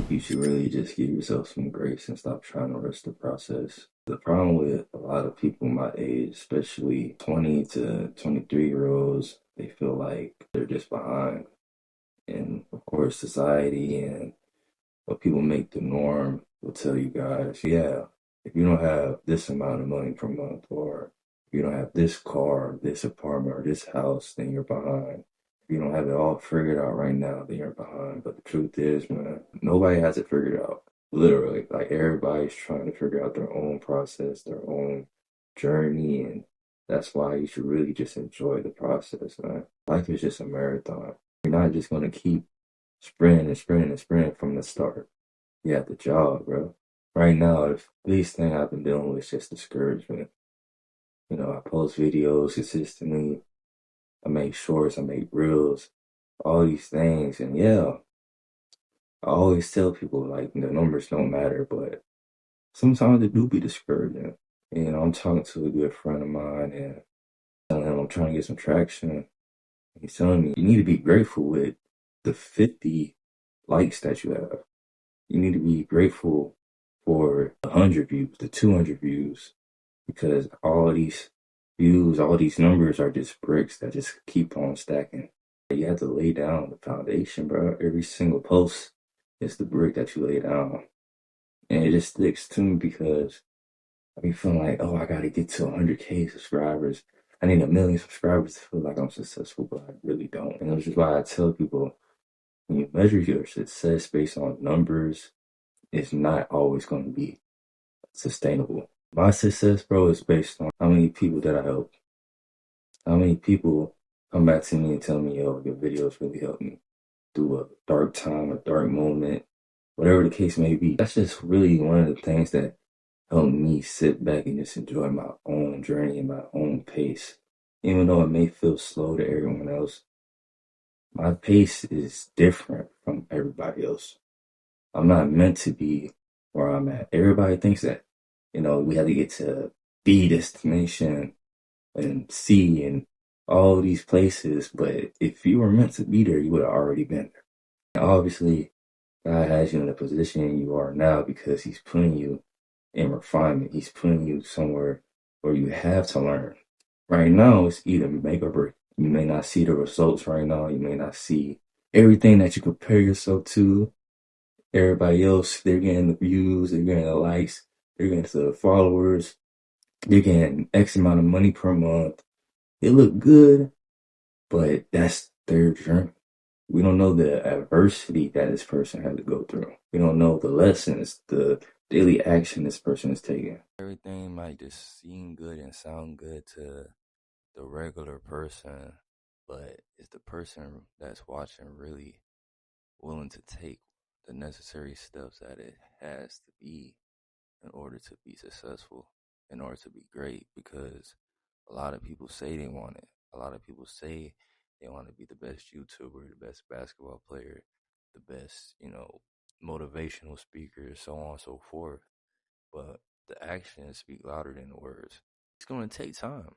think you should really just give yourself some grace and stop trying to rush the process. The problem with a lot of people my age, especially 20 to 23-year-olds, they feel like they're just behind. And of course, society and what people make the norm will tell you guys, yeah, if you don't have this amount of money per month, or if you don't have this car, this apartment, or this house, then you're behind. If you don't have it all figured out right now, then you're behind. But the truth is, man, nobody has it figured out. Literally, like everybody's trying to figure out their own process, their own journey, and that's why you should really just enjoy the process, man. Life is just a marathon. You're not just gonna keep sprinting and sprinting and sprinting from the start. You have to jog, bro. Right now, the biggest thing I've been dealing with is just discouragement. I post videos consistently. I make shorts, I make reels, all these things. And yeah, I always tell people like the numbers don't matter, but sometimes it do be discouraging. I'm talking to a good friend of mine and telling him I'm trying to get some traction. He's telling me you need to be grateful with the 50 likes that you have. You need to be grateful for the 100 views, the 200 views, because all these views, all these numbers are just bricks that just keep on stacking. You have to lay down the foundation, bro. Every single post is the brick that you lay down. And it just sticks to me because I be feeling like, oh, I gotta get to 100K subscribers. I need 1 million subscribers to feel like I'm successful, but I really don't. And which is why I tell people when you measure your success based on numbers, it's not always going to be sustainable. My success, bro, is based on how many people that I help. How many people come back to me and tell me, yo, your videos really helped me through a dark time, a dark moment, whatever the case may be. That's just really one of the things that helped me sit back and just enjoy my own journey and my own pace. Even though it may feel slow to everyone else, my pace is different from everybody else. I'm not meant to be where I'm at. Everybody thinks that, we have to get to B destination and C and all these places. But if you were meant to be there, you would have already been there. Obviously, God has you in the position you are now because He's putting you in refinement. He's putting you somewhere where you have to learn. Right now, it's either make or break. You may not see the results right now. You may not see everything that you compare yourself to. Everybody else, they're getting the views, they're getting the likes, they're getting the followers, they're getting X amount of money per month. It look good, but that's their journey. We don't know the adversity that this person had to go through. We don't know the lessons, the daily action this person is taking. Everything might just seem good and sound good to the regular person, but is the person that's watching really willing to take the necessary steps that it has to be in order to be successful, in order to be great? Because a lot of people say they want it. A lot of people say they want to be the best YouTuber, the best basketball player, the best, motivational speaker, so on and so forth. But the actions speak louder than the words. It's going to take time.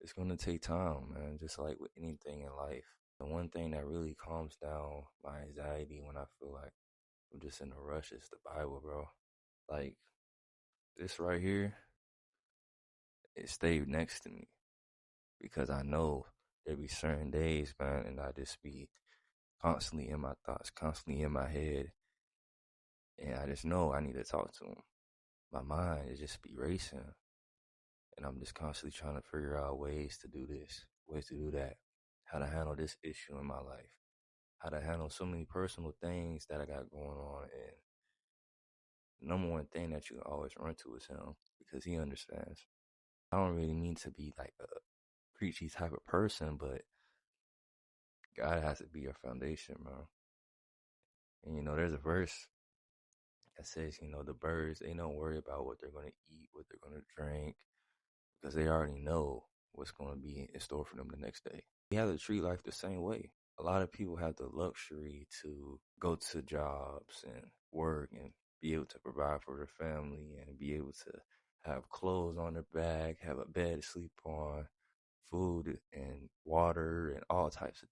It's going to take time, man, just like with anything in life. The one thing that really calms down my anxiety when I feel like I'm just in a rush is the Bible, bro. Like, this right here, it stayed next to me because I know there be certain days, man, and I just be constantly in my thoughts, constantly in my head, and I just know I need to talk to him. My mind is just be racing, and I'm just constantly trying to figure out ways to do this, ways to do that, how to handle this issue in my life, how to handle so many personal things that I got going on, and the number one thing that you can always run to is him because he understands. I don't really mean to be like a preachy type of person, but God has to be your foundation, bro. And there's a verse that says, the birds, they don't worry about what they're going to eat, what they're going to drink, because they already know what's going to be in store for them the next day. You have to treat life the same way. A lot of people have the luxury to go to jobs and work and be able to provide for their family and be able to have clothes on their back, have a bed to sleep on, food and water and all types of,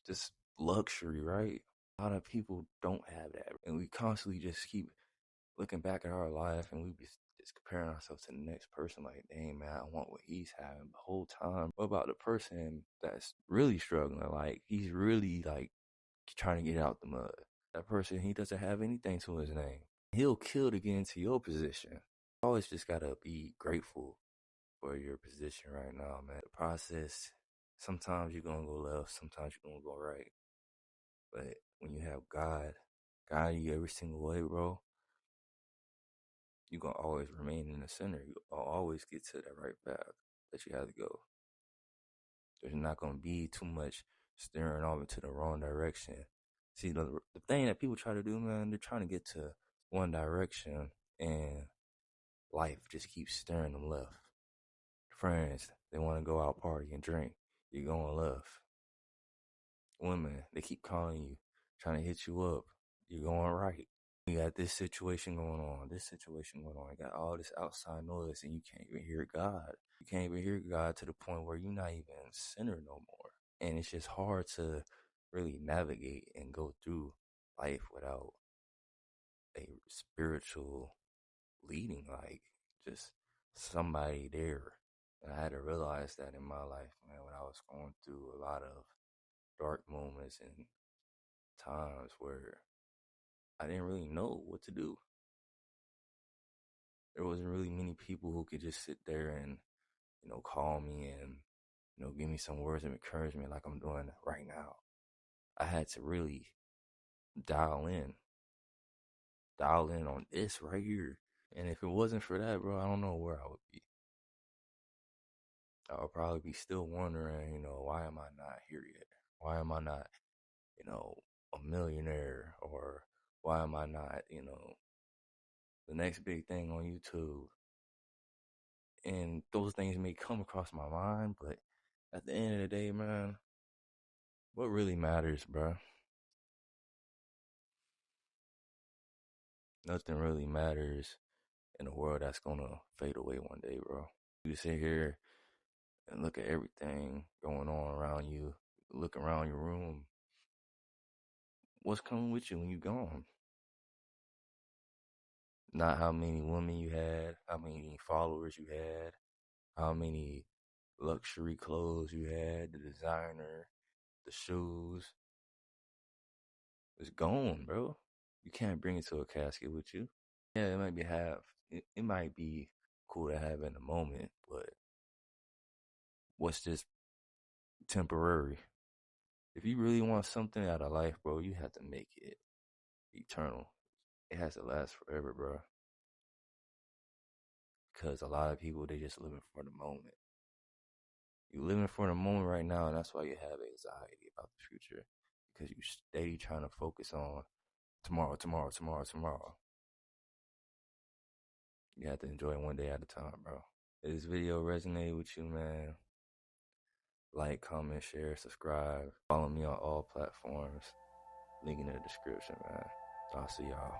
just luxury, right? A lot of people don't have that. And we constantly just keep looking back at our life and we be just comparing ourselves to the next person like, dang, man, I want what he's having the whole time. What about the person that's really struggling? Like, he's really like trying to get out the mud. That person, he doesn't have anything to his name. He'll kill to get into your position. Always just gotta be grateful for your position right now, man. The process, sometimes you're gonna go left, sometimes you're gonna go right. But when you have God guiding you every single way, bro, you're gonna always remain in the center. You'll always get to that right path that you have to go. There's not gonna be too much steering off into the wrong direction. See, the thing that people try to do, man, they're trying to get to one direction and life just keeps steering them left. Friends, they want to go out party and drink. You're going left. Women, they keep calling you, trying to hit you up. You're going right. You got this situation going on, this situation going on. You got all this outside noise and you can't even hear God. You can't even hear God to the point where you're not even centered no more. And it's just hard to really navigate and go through life without a spiritual leading, like just somebody there. And I had to realize that in my life, man, when I was going through a lot of dark moments and times where I didn't really know what to do. There wasn't really many people who could just sit there and, call me and, give me some words of encouragement like I'm doing right now. I had to really dial in, on this right here. And if it wasn't for that, bro, I don't know where I would be. I would probably be still wondering, why am I not here yet? Why am I not, a millionaire? Or why am I not, the next big thing on YouTube? And those things may come across my mind, but at the end of the day, man, what really matters, bro? Nothing really matters in a world that's gonna fade away one day, bro. You sit here and look at everything going on around you, look around your room. What's coming with you when you're gone? Not how many women you had, how many followers you had, how many luxury clothes you had, the designer, the shoes. It's gone, bro. You can't bring it to a casket with you. Yeah, it might be cool to have in the moment, but what's just temporary? If you really want something out of life, bro, you have to make it eternal. It has to last forever, bro. Because a lot of people, they just living for the moment. You living for the moment right now, and that's why you have anxiety about the future. Because you steady trying to focus on tomorrow, tomorrow, tomorrow, tomorrow. You have to enjoy it one day at a time, bro. If this video resonated with you, man, like, comment, share, subscribe. Follow me on all platforms. Link in the description, man. I'll see y'all.